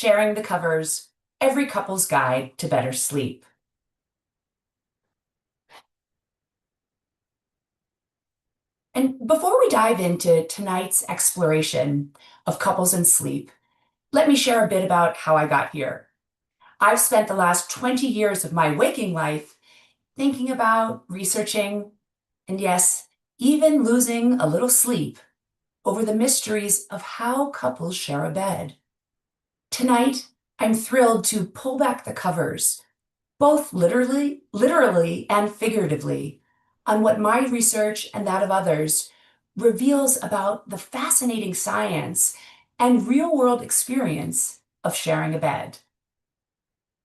Sharing the Covers, Every Couple's Guide to Better Sleep. And before we dive into tonight's exploration of couples and sleep, let me share a bit about how I got here. I've spent the last 20 years of my waking life thinking about, researching, and yes, even losing a little sleep over the mysteries of how couples share a bed. Tonight, I'm thrilled to pull back the covers, both literally and figuratively, on what my research and that of others reveals about the fascinating science and real-world experience of sharing a bed.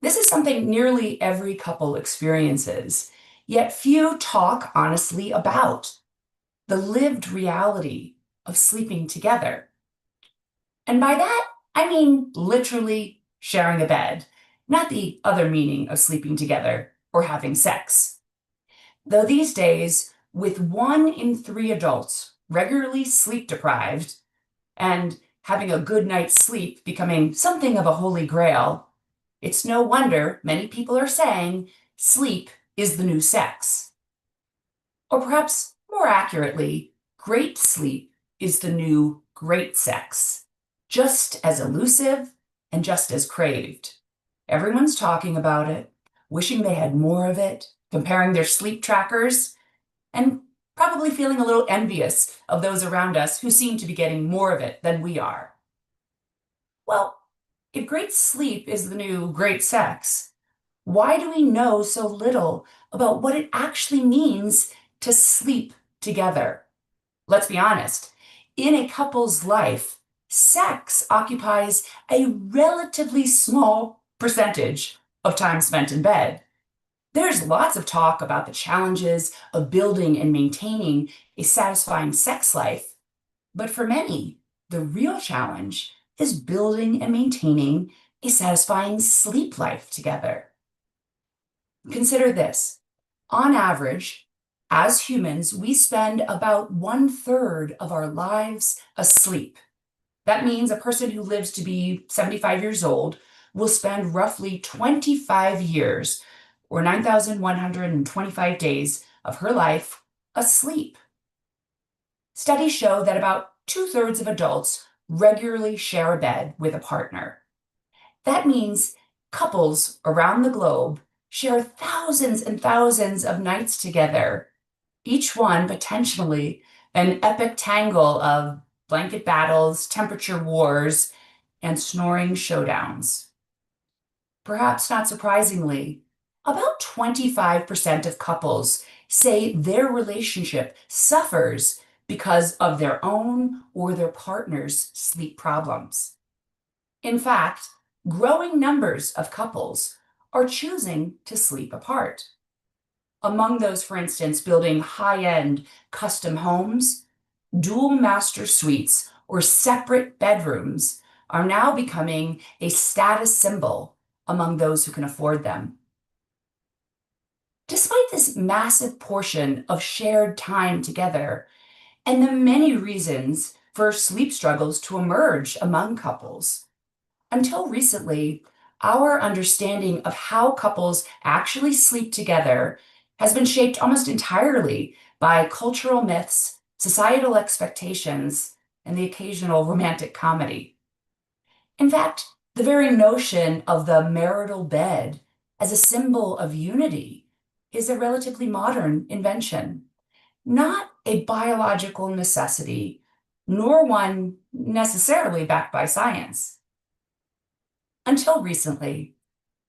This is something nearly every couple experiences, yet few talk honestly about: the lived reality of sleeping together. And by that, I mean literally sharing a bed, not the other meaning of sleeping together or having sex. Though these days, with 1 in 3 adults regularly sleep deprived and having a good night's sleep becoming something of a holy grail, it's no wonder many people are saying sleep is the new sex. Or perhaps more accurately, great sleep is the new great sex, just as elusive and just as craved. Everyone's talking about it, wishing they had more of it, comparing their sleep trackers, and probably feeling a little envious of those around us who seem to be getting more of it than we are. Well, if great sleep is the new great sex, why do we know so little about what it actually means to sleep together? Let's be honest, in a couple's life, sex occupies a relatively small percentage of time spent in bed. There's lots of talk about the challenges of building and maintaining a satisfying sex life, but for many, the real challenge is building and maintaining a satisfying sleep life together. Consider this. On average, as humans, we spend about 1/3 of our lives asleep. That means a person who lives to be 75 years old will spend roughly 25 years, or 9,125 days of her life, asleep. Studies show that about 2/3 of adults regularly share a bed with a partner. That means couples around the globe share thousands and thousands of nights together, each one potentially an epic tangle of blanket battles, temperature wars, and snoring showdowns. Perhaps not surprisingly, about 25% of couples say their relationship suffers because of their own or their partner's sleep problems. In fact, growing numbers of couples are choosing to sleep apart. Among those, for instance, building high-end custom homes, dual master suites or separate bedrooms are now becoming a status symbol among those who can afford them. Despite this massive portion of shared time together and the many reasons for sleep struggles to emerge among couples, until recently, our understanding of how couples actually sleep together has been shaped almost entirely by cultural myths, societal expectations, and the occasional romantic comedy. In fact, the very notion of the marital bed as a symbol of unity is a relatively modern invention, not a biological necessity, nor one necessarily backed by science. Until recently,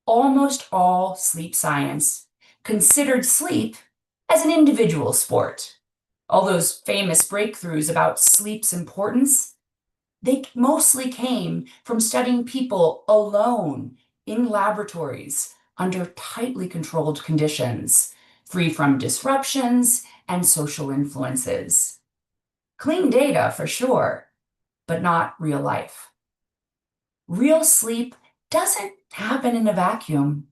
almost all sleep science considered sleep as an individual sport. All those famous breakthroughs about sleep's importance, they mostly came from studying people alone in laboratories under tightly controlled conditions, free from disruptions and social influences. Clean data for sure, but not real life. Real sleep doesn't happen in a vacuum.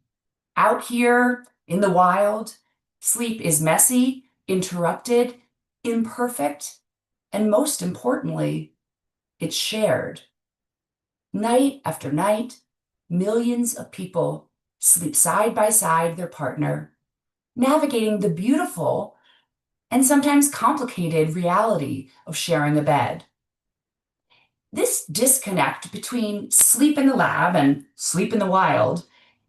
Out here in the wild, sleep is messy, interrupted, imperfect, and most importantly, it's shared. Night after night, millions of people sleep side by side their partner, navigating the beautiful and sometimes complicated reality of sharing a bed. This disconnect between sleep in the lab and sleep in the wild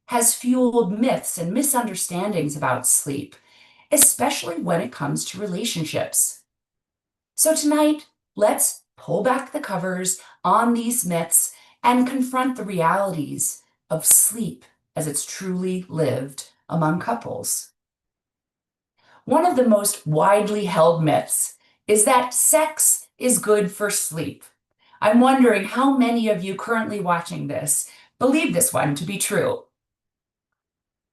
has fueled myths and misunderstandings about sleep, especially when it comes to relationships. So tonight, let's pull back the covers on these myths and confront the realities of sleep as it's truly lived among couples. One of the most widely held myths is that sex is good for sleep. I'm wondering how many of you currently watching this believe this one to be true.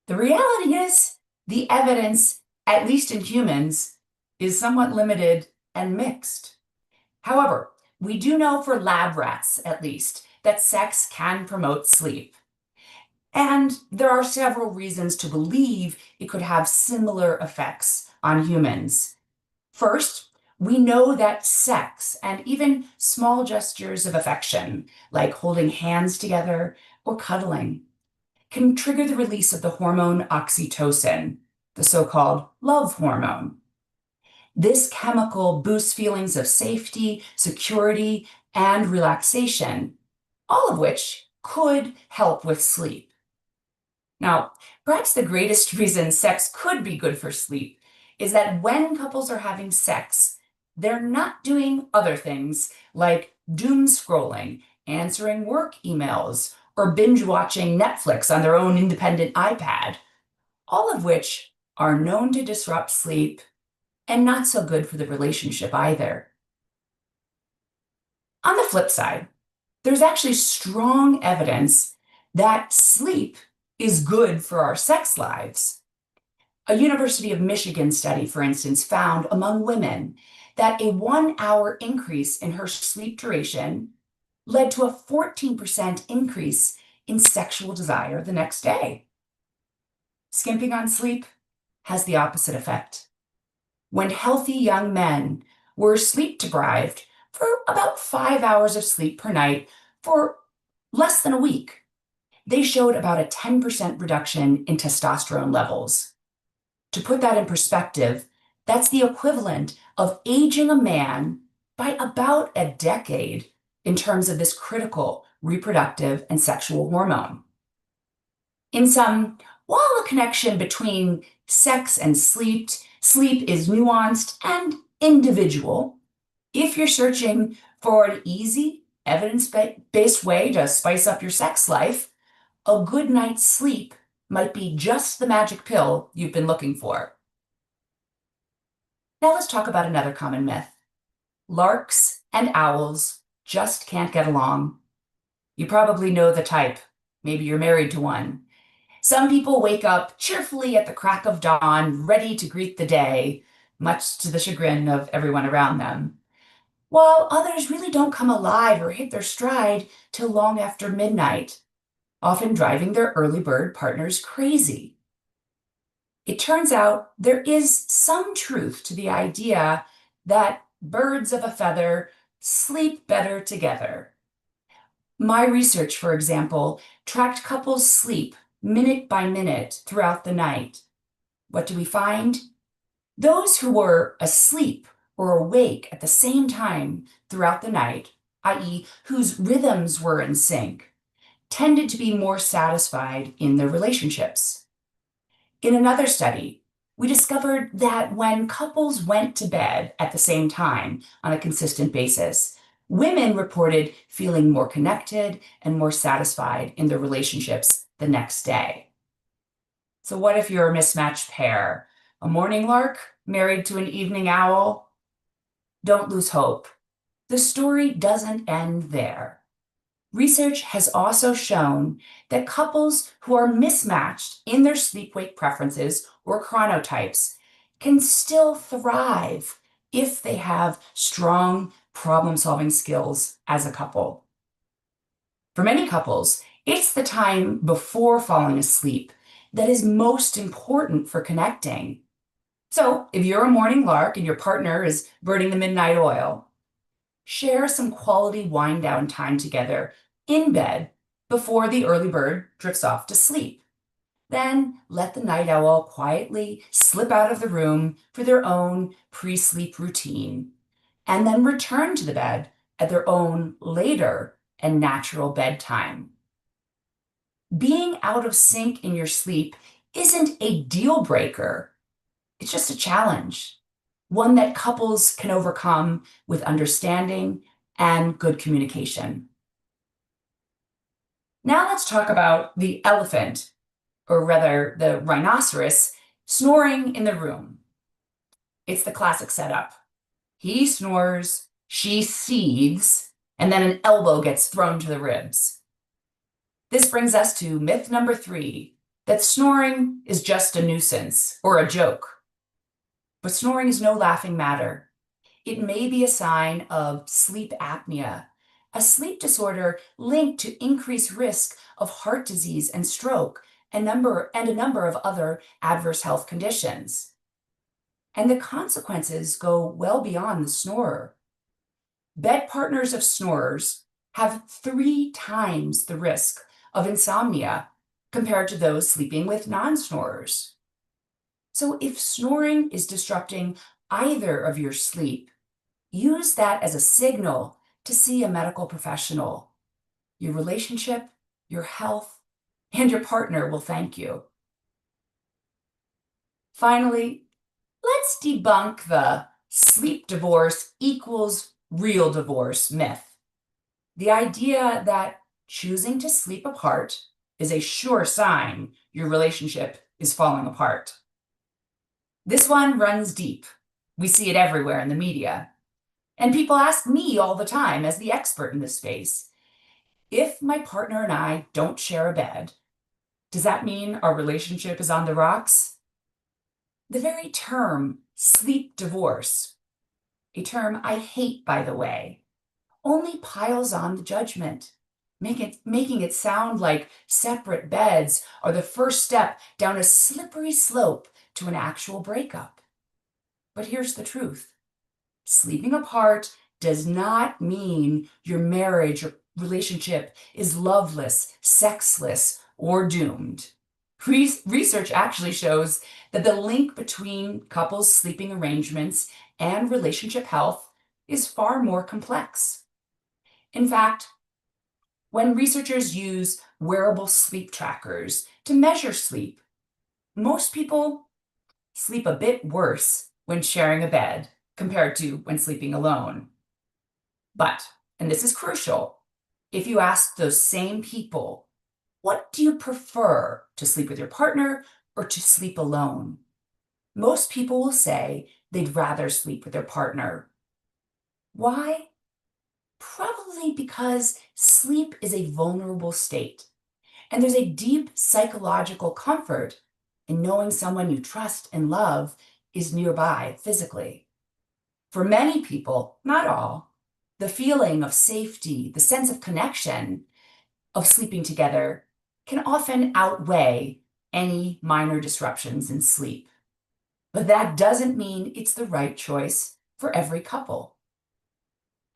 The reality is, the evidence, at least in humans, is somewhat limited and mixed. However, we do know for lab rats, at least, that sex can promote sleep. And there are several reasons to believe it could have similar effects on humans. First, we know that sex and even small gestures of affection, like holding hands together or cuddling, can trigger the release of the hormone oxytocin, the so-called love hormone. This chemical boosts feelings of safety, security, and relaxation, all of which could help with sleep. Now, perhaps the greatest reason sex could be good for sleep is that when couples are having sex, they're not doing other things like doom scrolling, answering work emails, or binge watching Netflix on their own independent iPad, all of which are known to disrupt sleep and not so good for the relationship either. On the flip side, there's actually strong evidence that sleep is good for our sex lives. A University of Michigan study, for instance, found among women that a 1 hour increase in her sleep duration led to a 14% increase in sexual desire the next day. Skimping on sleep has the opposite effect. When healthy young men were sleep deprived for about 5 hours of sleep per night for less than a week, they showed about a 10% reduction in testosterone levels. To put that in perspective, that's the equivalent of aging a man by about a decade in terms of this critical reproductive and sexual hormone. In sum, while the connection between sex and sleep is nuanced and individual, if you're searching for an easy, evidence-based way to spice up your sex life, a good night's sleep might be just the magic pill you've been looking for. Now let's talk about another common myth. Larks and owls just can't get along. You probably know the type. Maybe you're married to one. Some people wake up cheerfully at the crack of dawn, ready to greet the day, much to the chagrin of everyone around them, while others really don't come alive or hit their stride till long after midnight, often driving their early bird partners crazy. It turns out there is some truth to the idea that birds of a feather sleep better together. My research, for example, tracked couples' sleep minute by minute throughout the night. What do we find? Those who were asleep or awake at the same time throughout the night, i.e., whose rhythms were in sync, tended to be more satisfied in their relationships. In another study, we discovered that when couples went to bed at the same time on a consistent basis, women reported feeling more connected and more satisfied in their relationships the next day. So what if you're a mismatched pair? A morning lark married to an evening owl? Don't lose hope. The story doesn't end there. Research has also shown that couples who are mismatched in their sleep-wake preferences or chronotypes can still thrive if they have strong problem-solving skills as a couple. For many couples, it's the time before falling asleep that is most important for connecting. So if you're a morning lark and your partner is burning the midnight oil, share some quality wind down time together in bed before the early bird drifts off to sleep. Then let the night owl quietly slip out of the room for their own pre-sleep routine, and then return to the bed at their own later and natural bedtime. Being out of sync in your sleep isn't a deal breaker. It's just a challenge, one that couples can overcome with understanding and good communication. Now let's talk about the elephant, or rather the rhinoceros, snoring in the room. It's the classic setup. He snores, she seethes, and then an elbow gets thrown to the ribs. This brings us to myth number 3, that snoring is just a nuisance or a joke. But snoring is no laughing matter. It may be a sign of sleep apnea, a sleep disorder linked to increased risk of heart disease and stroke, and a number of other adverse health conditions. And the consequences go well beyond the snorer. Bed partners of snorers have 3 times the risk of insomnia compared to those sleeping with non-snorers. So if snoring is disrupting either of your sleep, use that as a signal to see a medical professional. Your relationship, your health, and your partner will thank you. Finally, let's debunk the sleep divorce equals real divorce myth. The idea that choosing to sleep apart is a sure sign your relationship is falling apart. This one runs deep. We see it everywhere in the media. And people ask me all the time, as the expert in this space, if my partner and I don't share a bed, does that mean our relationship is on the rocks? The very term sleep divorce, a term I hate, by the way, only piles on the judgment, making it sound like separate beds are the first step down a slippery slope to an actual breakup. But here's the truth. Sleeping apart does not mean your marriage or relationship is loveless, sexless, or doomed. Research actually shows that the link between couples' sleeping arrangements and relationship health is far more complex. In fact, when researchers use wearable sleep trackers to measure sleep, most people sleep a bit worse when sharing a bed compared to when sleeping alone. But, and this is crucial, if you ask those same people, what do you prefer, to sleep with your partner or to sleep alone? Most people will say they'd rather sleep with their partner. Why? Probably because sleep is a vulnerable state, and there's a deep psychological comfort in knowing someone you trust and love is nearby physically. For many people, not all, the feeling of safety, the sense of connection of sleeping together can often outweigh any minor disruptions in sleep. But that doesn't mean it's the right choice for every couple.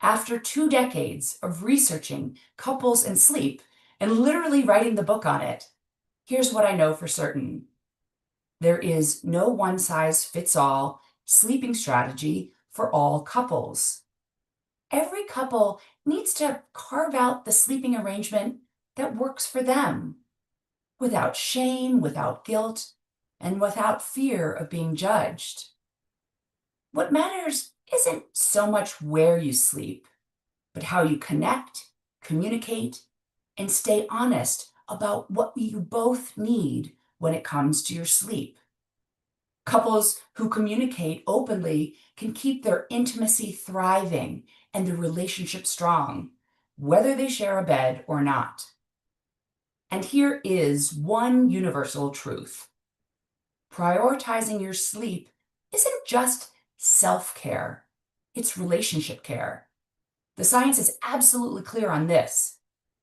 After 2 decades of researching couples and sleep and literally writing the book on it, here's what I know for certain. There is no one-size-fits-all sleeping strategy for all couples. Every couple needs to carve out the sleeping arrangement that works for them, without shame, without guilt, and without fear of being judged. What matters isn't so much where you sleep, but how you connect, communicate, and stay honest about what you both need when it comes to your sleep. Couples who communicate openly can keep their intimacy thriving and their relationship strong, whether they share a bed or not. And here is one universal truth. Prioritizing your sleep isn't just self-care, it's relationship care. The science is absolutely clear on this.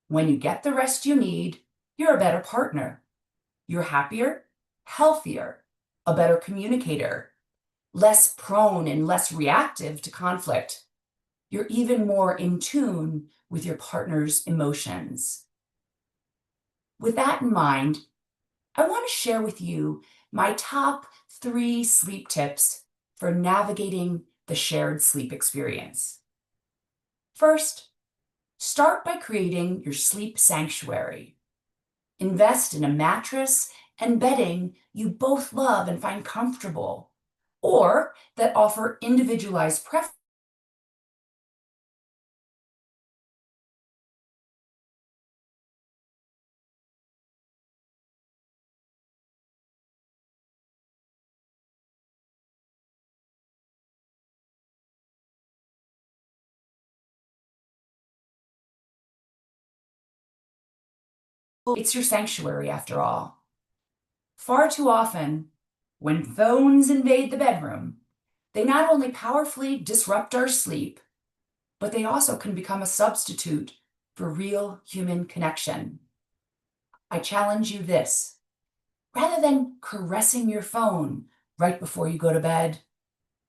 When you get the rest you need, you're a better partner. You're happier, healthier, a better communicator, less prone and less reactive to conflict. you're even more in tune with your partner's emotions. With that in mind, I want to share with you my top 3 sleep tips for navigating the shared sleep experience. First, start by creating your sleep sanctuary. Invest in a mattress and bedding you both love and find comfortable, or that offer individualized preferences. It's your sanctuary after all. Far too often, when phones invade the bedroom, they not only powerfully disrupt our sleep, but they also can become a substitute for real human connection. I challenge you this. Rather than caressing your phone right before you go to bed,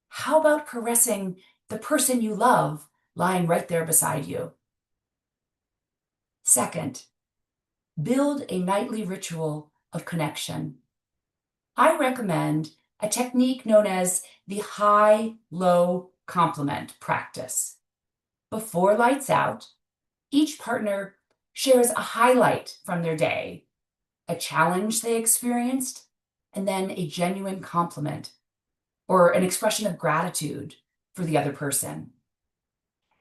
how about caressing the person you love lying right there beside you? Second, build a nightly ritual of connection. I recommend a technique known as the high-low compliment practice. Before lights out, each partner shares a highlight from their day, a challenge they experienced, and then a genuine compliment or an expression of gratitude for the other person.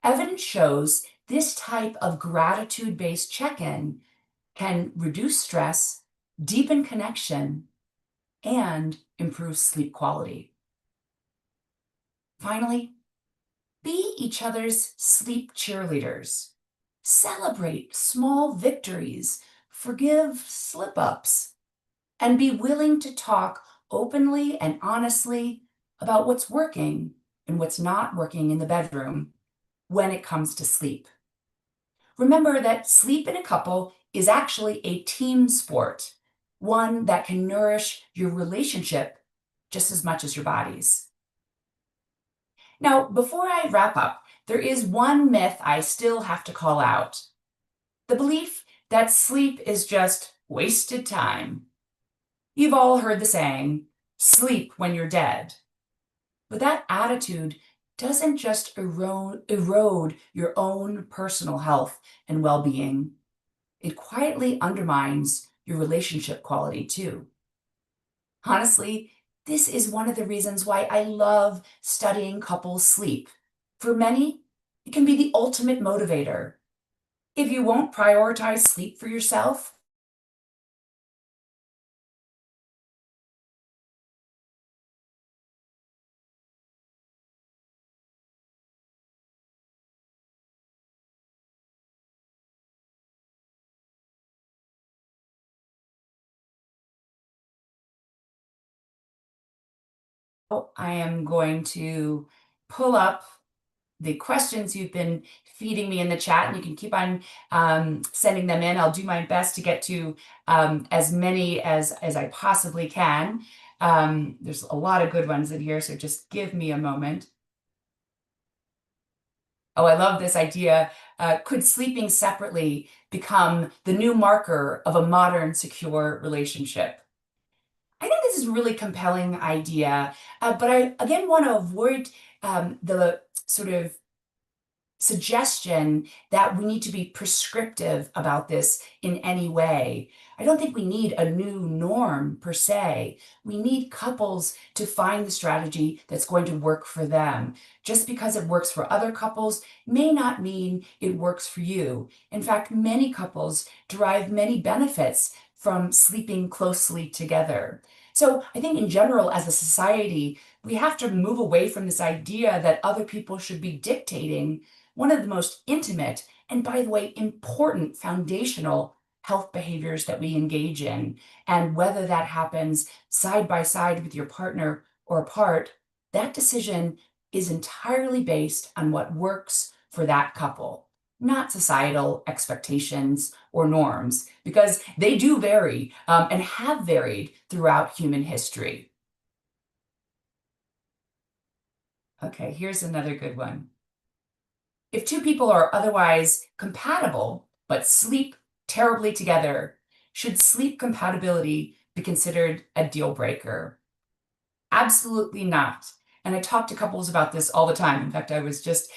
Evidence shows this type of gratitude-based check-in can reduce stress, deepen connection, and improve sleep quality. Finally, be each other's sleep cheerleaders. Celebrate small victories, forgive slip-ups, and be willing to talk openly and honestly about what's working and what's not working in the bedroom when it comes to sleep. Remember that sleep in a couple is actually a team sport, one that can nourish your relationship just as much as your bodies. Now, before I wrap up, there is one myth I still have to call out. The belief that sleep is just wasted time. You've all heard the saying, sleep when you're dead. But that attitude doesn't just erode your own personal health and well-being. It quietly undermines your relationship quality too. Honestly, this is one of the reasons why I love studying couples' sleep. For many, it can be the ultimate motivator. If you won't prioritize sleep for yourself, I am going to pull up the questions you've been feeding me in the chat, and you can keep on sending them in. I'll do my best to get to as many as I possibly can. There's a lot of good ones in here, so just give me a moment. Oh, I love this idea. Could sleeping separately become the new marker of a modern, secure relationship? I think this is a really compelling idea, but I again want to avoid the sort of suggestion that we need to be prescriptive about this in any way. I don't think we need a new norm per se. We need couples to find the strategy that's going to work for them. Just because it works for other couples may not mean it works for you. In fact, many couples derive many benefits from sleeping closely together. So I think in general, as a society, we have to move away from this idea that other people should be dictating one of the most intimate and, by the way, important foundational health behaviors that we engage in. And whether that happens side by side with your partner or apart, that decision is entirely based on what works for that couple, not societal expectations or norms, because they do vary and have varied throughout human history. Okay, here's another good one. If two people are otherwise compatible but sleep terribly together, should sleep compatibility be considered a deal breaker? Absolutely not. And I talk to couples about this all the time. In fact, I was just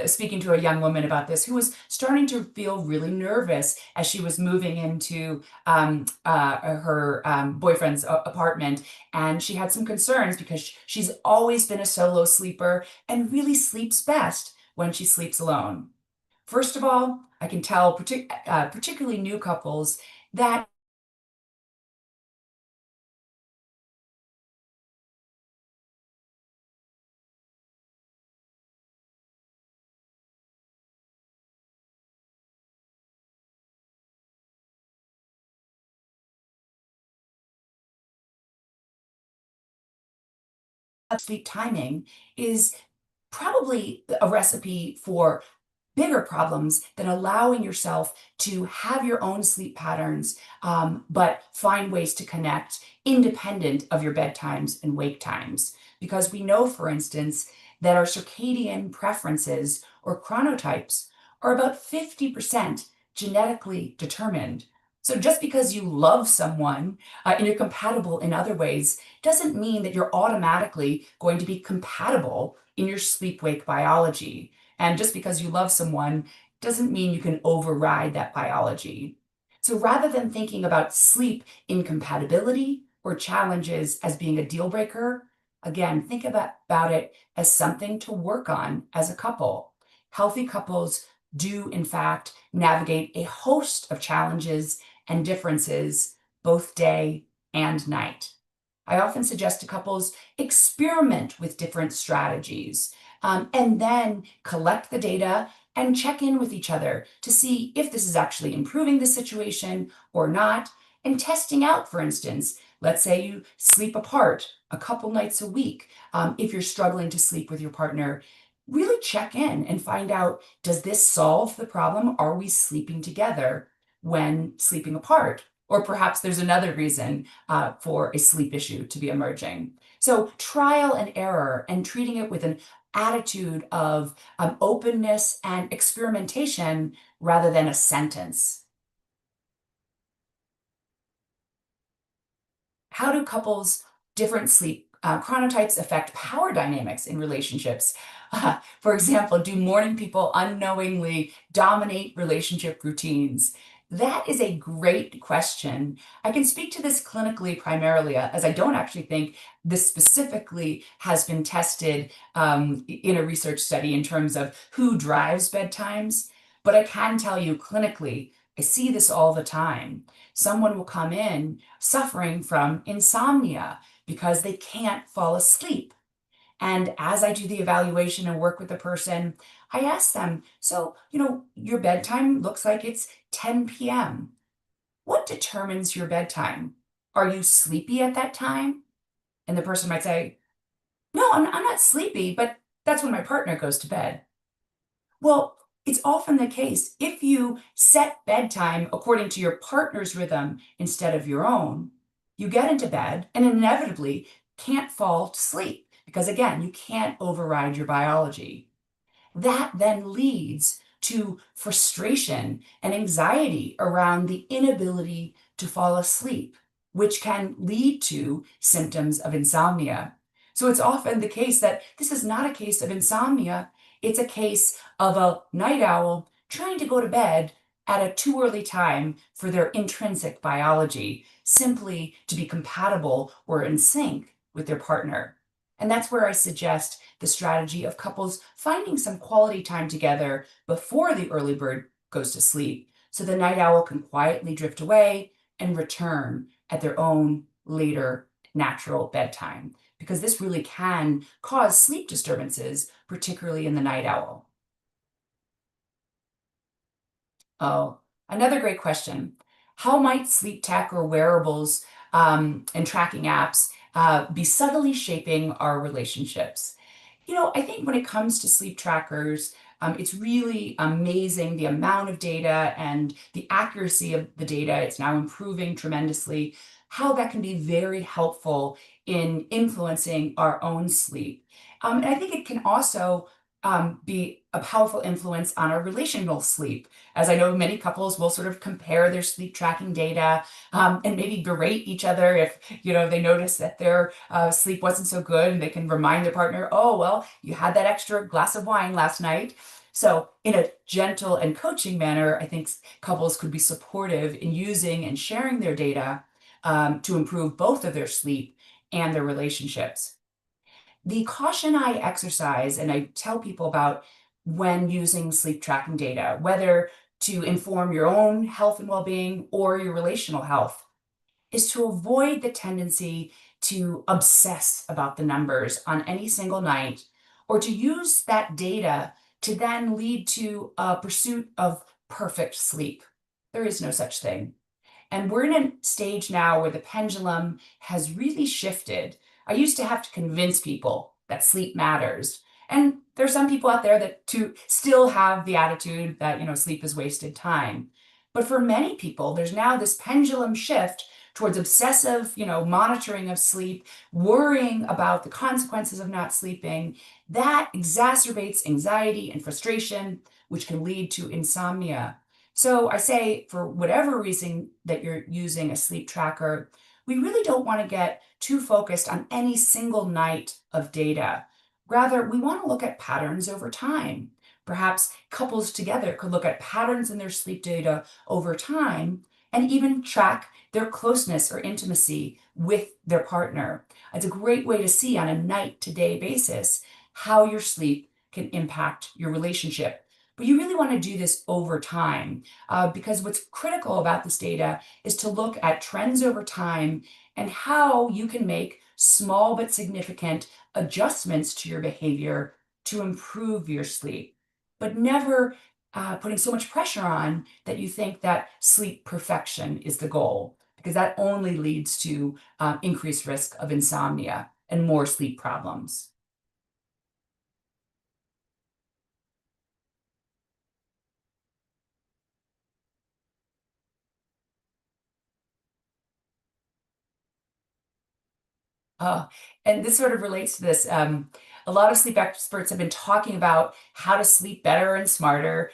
speaking to a young woman about this who was starting to feel really nervous as she was moving into her boyfriend's apartment. And she had some concerns because she's always been a solo sleeper and really sleeps best when she sleeps alone. First of all, I can tell particularly new couples that sleep timing is probably a recipe for bigger problems than allowing yourself to have your own sleep patterns, but find ways to connect independent of your bedtimes and wake times. Because we know, for instance, that our circadian preferences or chronotypes are about 50% genetically determined. So just because you love someone and you're compatible in other ways doesn't mean that you're automatically going to be compatible in your sleep-wake biology. And just because you love someone doesn't mean you can override that biology. So rather than thinking about sleep incompatibility or challenges as being a deal breaker, again, think about it as something to work on as a couple. Healthy couples do, in fact, navigate a host of challenges and differences both day and night. I often suggest to couples experiment with different strategies and then collect the data and check in with each other to see if this is actually improving the situation or not. And testing out, for instance, let's say you sleep apart a couple nights a week. If you're struggling to sleep with your partner, really check in and find out, does this solve the problem? Are we sleeping together when sleeping apart? Or perhaps there's another reason for a sleep issue to be emerging. So trial and error and treating it with an attitude of openness and experimentation rather than a sentence. How do couples' different sleep chronotypes affect power dynamics in relationships? For example, do morning people unknowingly dominate relationship routines? That is a great question. I can speak to this clinically primarily, as I don't actually think this specifically has been tested in a research study in terms of who drives bedtimes. But I can tell you clinically, I see this all the time. Someone will come in suffering from insomnia because they can't fall asleep. And as I do the evaluation and work with the person, I ask them, so, your bedtime looks like it's 10 p.m. What determines your bedtime? Are you sleepy at that time? And the person might say, no, I'm not sleepy, but that's when my partner goes to bed. Well, it's often the case if you set bedtime according to your partner's rhythm instead of your own, you get into bed and inevitably can't fall to sleep because, again, you can't override your biology. That then leads to frustration and anxiety around the inability to fall asleep, which can lead to symptoms of insomnia. So it's often the case that this is not a case of insomnia, it's a case of a night owl trying to go to bed at a too early time for their intrinsic biology, simply to be compatible or in sync with their partner. And that's where I suggest the strategy of couples finding some quality time together before the early bird goes to sleep so the night owl can quietly drift away and return at their own later natural bedtime, because this really can cause sleep disturbances, particularly in the night owl. Oh, another great question. How might sleep tech or wearables and tracking apps be subtly shaping our relationships? I think when it comes to sleep trackers, it's really amazing the amount of data and the accuracy of the data. It's now improving tremendously, how that can be very helpful in influencing our own sleep. And I think it can also be a powerful influence on our relational sleep. As I know, many couples will sort of compare their sleep tracking data and maybe berate each other if they notice that their sleep wasn't so good, and they can remind their partner, "Oh, well, you had that extra glass of wine last night." So, in a gentle and coaching manner, I think couples could be supportive in using and sharing their data to improve both of their sleep and their relationships. The caution I exercise and I tell people about when using sleep tracking data, whether to inform your own health and well being or your relational health, is to avoid the tendency to obsess about the numbers on any single night, or to use that data to then lead to a pursuit of perfect sleep. There is no such thing. And we're in a stage now where the pendulum has really shifted. I used to have to convince people that sleep matters. And there's some people out there that to still have the attitude that, sleep is wasted time. But for many people, there's now this pendulum shift towards obsessive, monitoring of sleep, worrying about the consequences of not sleeping. That exacerbates anxiety and frustration, which can lead to insomnia. So I say, for whatever reason that you're using a sleep tracker, we really don't want to get too focused on any single night of data. Rather, we want to look at patterns over time. Perhaps couples together could look at patterns in their sleep data over time and even track their closeness or intimacy with their partner. It's a great way to see on a night to day basis how your sleep can impact your relationship. But you really want to do this over time because what's critical about this data is to look at trends over time and how you can make small but significant adjustments to your behavior to improve your sleep, but never putting so much pressure on that you think that sleep perfection is the goal, because that only leads to increased risk of insomnia and more sleep problems. Oh, and this sort of relates to this. A lot of sleep experts have been talking about how to sleep better and smarter.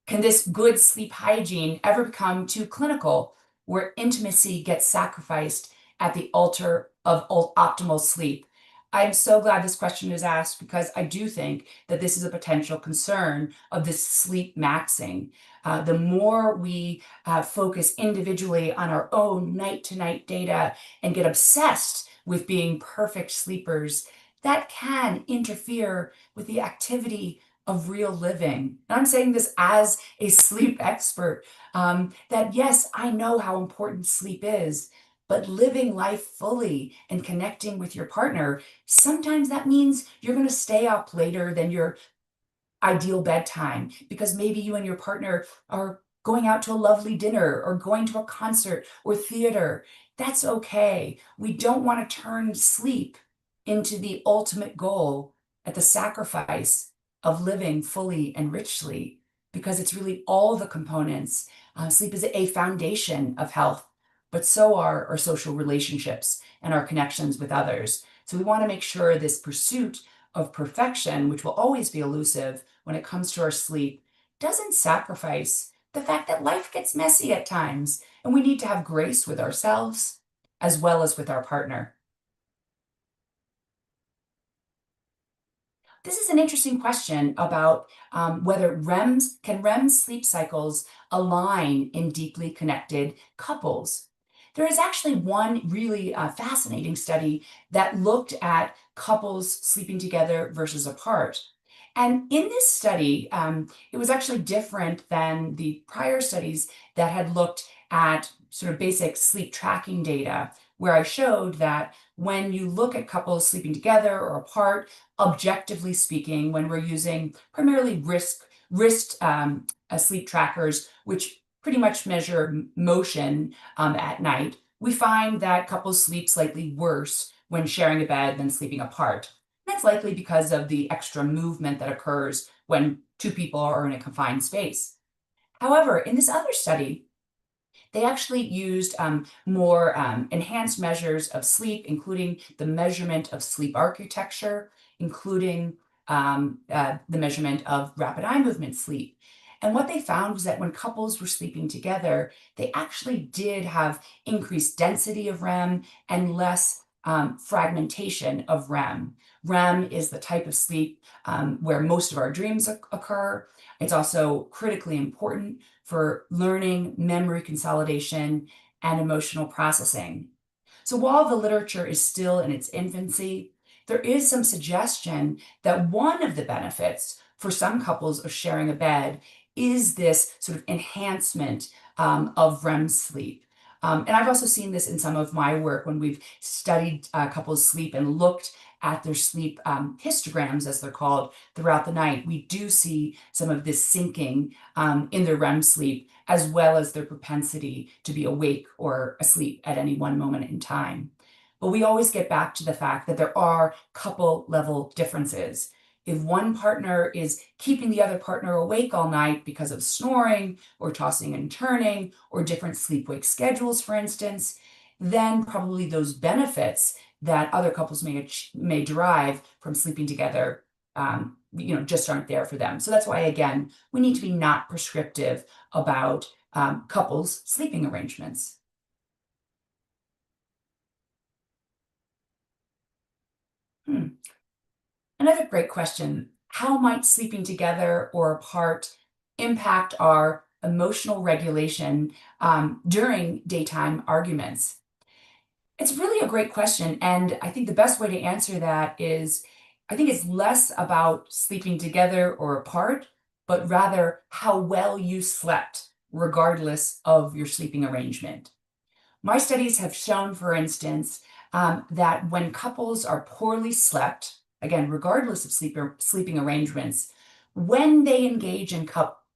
Can this good sleep hygiene ever become too clinical, where intimacy gets sacrificed at the altar of optimal sleep? I am so glad this question is asked because I do think that this is a potential concern of this sleep maxing. The more we focus individually on our own night to night data and get obsessed with being perfect sleepers, that can interfere with the activity of real living. And I'm saying this as a sleep expert, that yes, I know how important sleep is, but living life fully and connecting with your partner, sometimes that means you're going to stay up later than your ideal bedtime because maybe you and your partner are going out to a lovely dinner or going to a concert or theater. That's okay. We don't want to turn sleep into the ultimate goal at the sacrifice of living fully and richly, because it's really all the components. Sleep is a foundation of health, but so are our social relationships and our connections with others. So we want to make sure this pursuit of perfection, which will always be elusive when it comes to our sleep, doesn't sacrifice the fact that life gets messy at times and we need to have grace with ourselves as well as with our partner. This is an interesting question about whether REM sleep cycles align in deeply connected couples. There is actually one really fascinating study that looked at couples sleeping together versus apart. And in this study, it was actually different than the prior studies that had looked at sort of basic sleep tracking data, where I showed that when you look at couples sleeping together or apart, objectively speaking, when we're using primarily wrist sleep trackers, which pretty much measure motion at night, we find that couples sleep slightly worse when sharing a bed than sleeping apart. That's likely because of the extra movement that occurs when two people are in a confined space. However, in this other study, they actually used more enhanced measures of sleep, including the measurement of sleep architecture, including the measurement of rapid eye movement sleep. And what they found was that when couples were sleeping together, they actually did have increased density of REM and less fragmentation of REM. REM is the type of sleep where most of our dreams occur. It's also critically important for learning, memory consolidation, and emotional processing. So while the literature is still in its infancy, there is some suggestion that one of the benefits for some couples of sharing a bed is this sort of enhancement of REM sleep. And I've also seen this in some of my work when we've studied couples' sleep and looked at their sleep histograms, as they're called, throughout the night. We do see some of this syncing in their REM sleep, as well as their propensity to be awake or asleep at any one moment in time. But we always get back to the fact that there are couple level differences. If one partner is keeping the other partner awake all night because of snoring or tossing and turning or different sleep-wake schedules, for instance, then probably those benefits that other couples may derive from sleeping together, just aren't there for them. So that's why, again, we need to be not prescriptive about couples' sleeping arrangements. Hmm. Another great question. How might sleeping together or apart impact our emotional regulation during daytime arguments? It's really a great question. And I think the best way to answer that is I think it's less about sleeping together or apart, but rather how well you slept, regardless of your sleeping arrangement. My studies have shown, for instance, that when couples are poorly slept, again, regardless of sleeping arrangements, when they engage in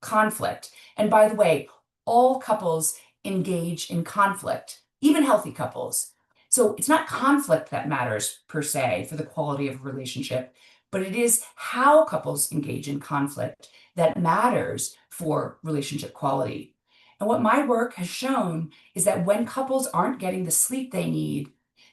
conflict, and by the way, all couples engage in conflict, even healthy couples. So it's not conflict that matters per se for the quality of a relationship, but it is how couples engage in conflict that matters for relationship quality. And what my work has shown is that when couples aren't getting the sleep they need,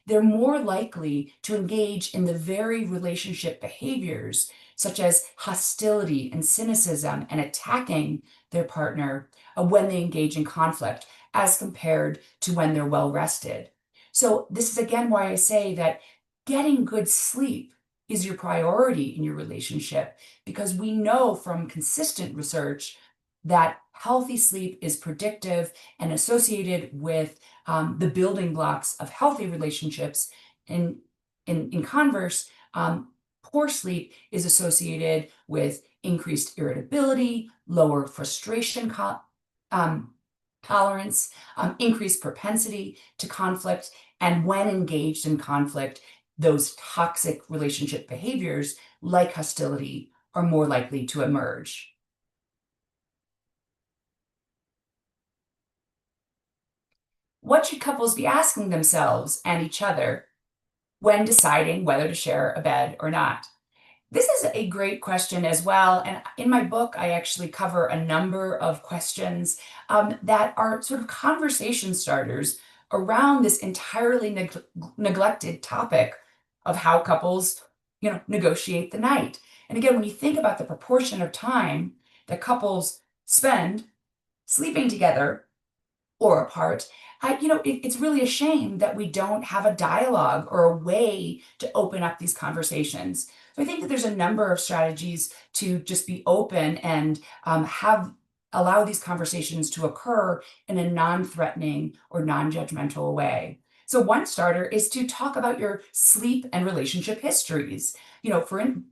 they're more likely to engage in the very relationship behaviors, such as hostility and cynicism and attacking their partner when they engage in conflict, as compared to when they're well rested. So, this is again why I say that getting good sleep is your priority in your relationship, because we know from consistent research that healthy sleep is predictive and associated with the building blocks of healthy relationships. In converse, poor sleep is associated with increased irritability, lower frustration tolerance, increased propensity to conflict, and when engaged in conflict, those toxic relationship behaviors like hostility are more likely to emerge. What should couples be asking themselves and each other when deciding whether to share a bed or not? This is a great question as well. And in my book, I actually cover a number of questions that are sort of conversation starters around this entirely neglected topic of how couples, negotiate the night. And again, when you think about the proportion of time that couples spend sleeping together or apart, it's really a shame that we don't have a dialogue or a way to open up these conversations. So I think that there's a number of strategies to just be open and allow these conversations to occur in a non-threatening or non-judgmental way. So one starter is to talk about your sleep and relationship histories.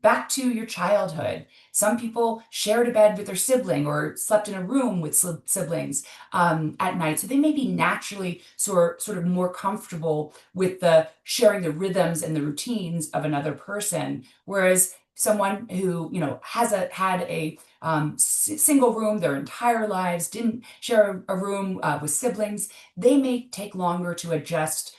Back to your childhood. Some people shared a bed with their sibling or slept in a room with siblings at night. So they may be naturally sort of more comfortable with the sharing the rhythms and the routines of another person. Whereas someone who, had a single room their entire lives, didn't share a room with siblings, they may take longer to adjust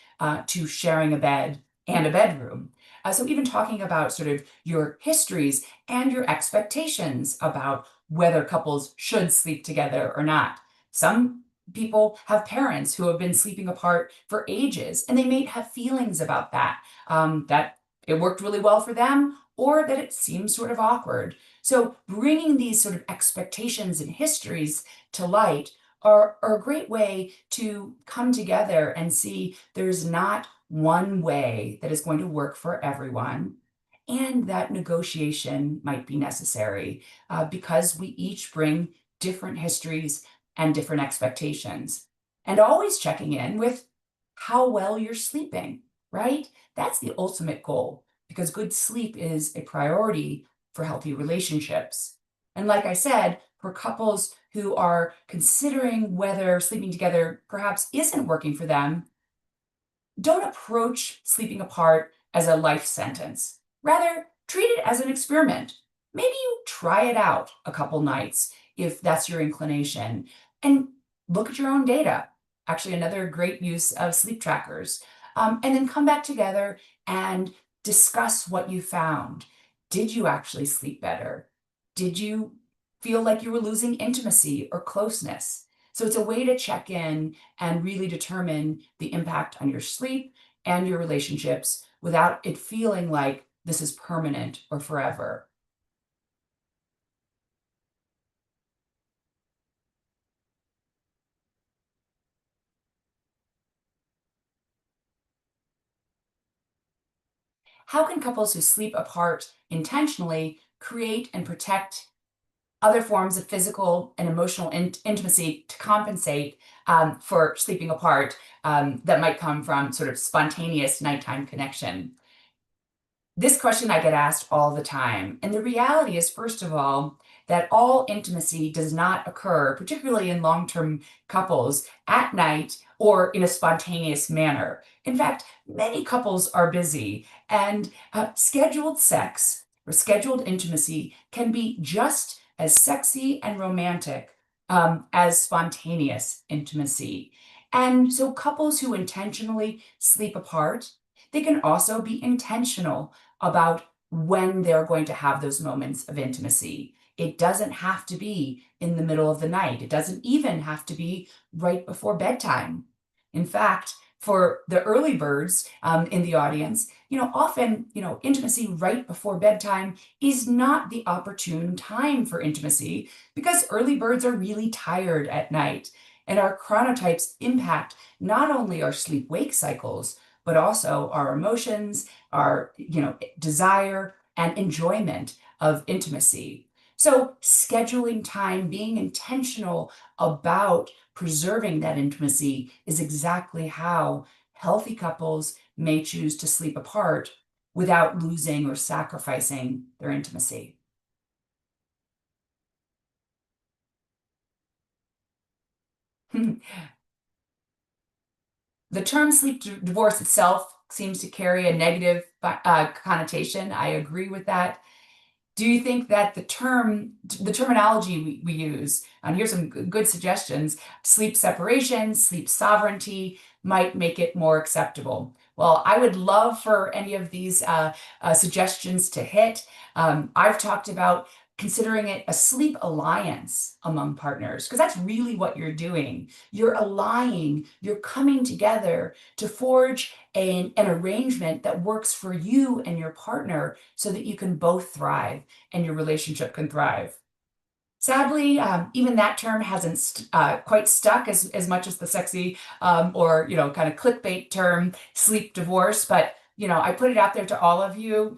to sharing a bed and a bedroom. So even talking about sort of your histories and your expectations about whether couples should sleep together or not. Some people have parents who have been sleeping apart for ages, and they may have feelings about that, that it worked really well for them, or that it seems sort of awkward. So bringing these sort of expectations and histories to light are a great way to come together and see there's not one way that is going to work for everyone, and that negotiation might be necessary because we each bring different histories and different expectations. And always checking in with how well you're sleeping, right? That's the ultimate goal because good sleep is a priority for healthy relationships. And like I said, for couples who are considering whether sleeping together perhaps isn't working for them, don't approach sleeping apart as a life sentence. Rather, treat it as an experiment. Maybe you try it out a couple nights if that's your inclination, and look at your own data. Actually, another great use of sleep trackers. And then come back together and discuss what you found. Did you actually sleep better? Did you feel like you were losing intimacy or closeness? So it's a way to check in and really determine the impact on your sleep and your relationships without it feeling like this is permanent or forever. How can couples who sleep apart intentionally create and protect other forms of physical and emotional intimacy to compensate for sleeping apart that might come from sort of spontaneous nighttime connection? This question I get asked all the time. And the reality is, first of all, that all intimacy does not occur, particularly in long term couples, at night or in a spontaneous manner. In fact, many couples are busy, and scheduled sex or scheduled intimacy can be just as sexy and romantic as spontaneous intimacy. And so, couples who intentionally sleep apart, they can also be intentional about when they're going to have those moments of intimacy. It doesn't have to be in the middle of the night. It doesn't even have to be right before bedtime. In fact, for the early birds in the audience, often, intimacy right before bedtime is not the opportune time for intimacy because early birds are really tired at night. And our chronotypes impact not only our sleep-wake cycles, but also our emotions, our desire and enjoyment of intimacy. So scheduling time, being intentional about preserving that intimacy is exactly how healthy couples may choose to sleep apart without losing or sacrificing their intimacy. The term sleep divorce itself seems to carry a negative connotation. I agree with that. Do you think that the terminology we use, and here's some good suggestions, sleep separation, sleep sovereignty, might make it more acceptable? Well, I would love for any of these suggestions to hit. I've talked about considering it a sleep alliance among partners, because that's really what you're doing. You're allying, you're coming together to forge an arrangement that works for you and your partner so that you can both thrive and your relationship can thrive. Sadly, even that term hasn't quite stuck as much as the sexy or kind of clickbait term sleep divorce. But I put it out there to all of you.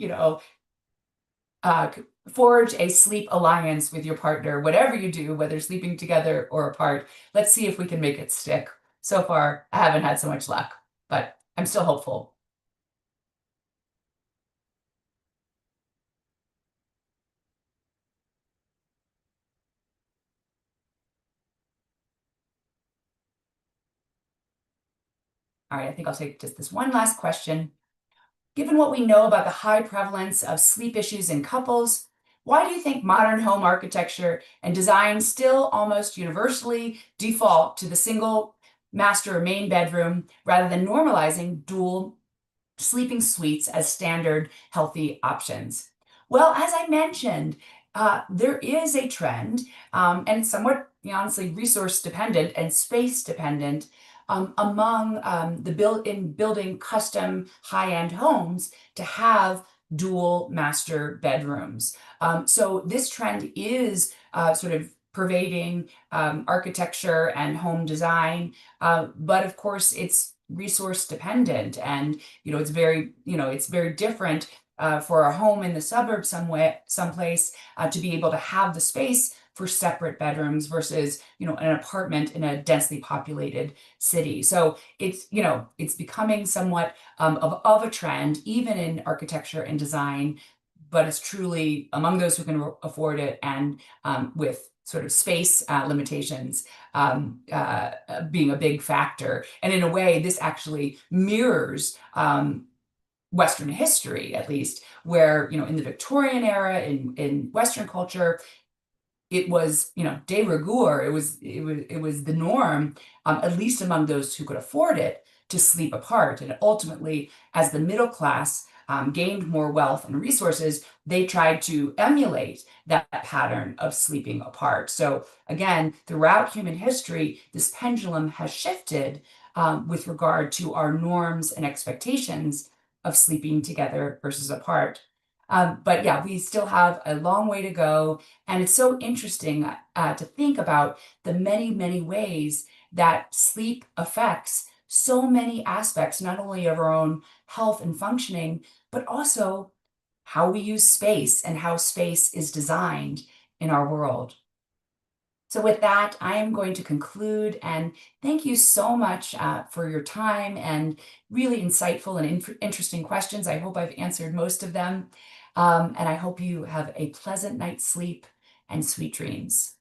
Forge a sleep alliance with your partner, whatever you do, whether sleeping together or apart. Let's see if we can make it stick. So far, I haven't had so much luck, but I'm still hopeful. All right, I think I'll take just this one last question. Given what we know about the high prevalence of sleep issues in couples, why do you think modern home architecture and design still almost universally default to the single master or main bedroom rather than normalizing dual sleeping suites as standard healthy options? Well, as I mentioned, there is a trend, and somewhat, honestly, resource dependent and space dependent among the building custom high-end homes to have dual master bedrooms. So this trend is sort of pervading architecture and home design, but of course it's resource dependent, and it's very different for a home in the suburbs someplace to be able to have the space for separate bedrooms versus an apartment in a densely populated city. So it's becoming somewhat of a trend even in architecture and design, but it's truly among those who can afford it and with sort of space limitations being a big factor. And in a way, this actually mirrors Western history, at least, where, in the Victorian era, in Western culture, it was, de rigueur, it was the norm, at least among those who could afford it, to sleep apart. And ultimately, as the middle class gained more wealth and resources, they tried to emulate that pattern of sleeping apart. So again, throughout human history, this pendulum has shifted with regard to our norms and expectations of sleeping together versus apart. But yeah, we still have a long way to go. And it's so interesting to think about the many, many ways that sleep affects so many aspects, not only of our own health and functioning, but also how we use space and how space is designed in our world. So with that, I am going to conclude and thank you so much for your time and really insightful and interesting questions. I hope I've answered most of them. And I hope you have a pleasant night's sleep and sweet dreams.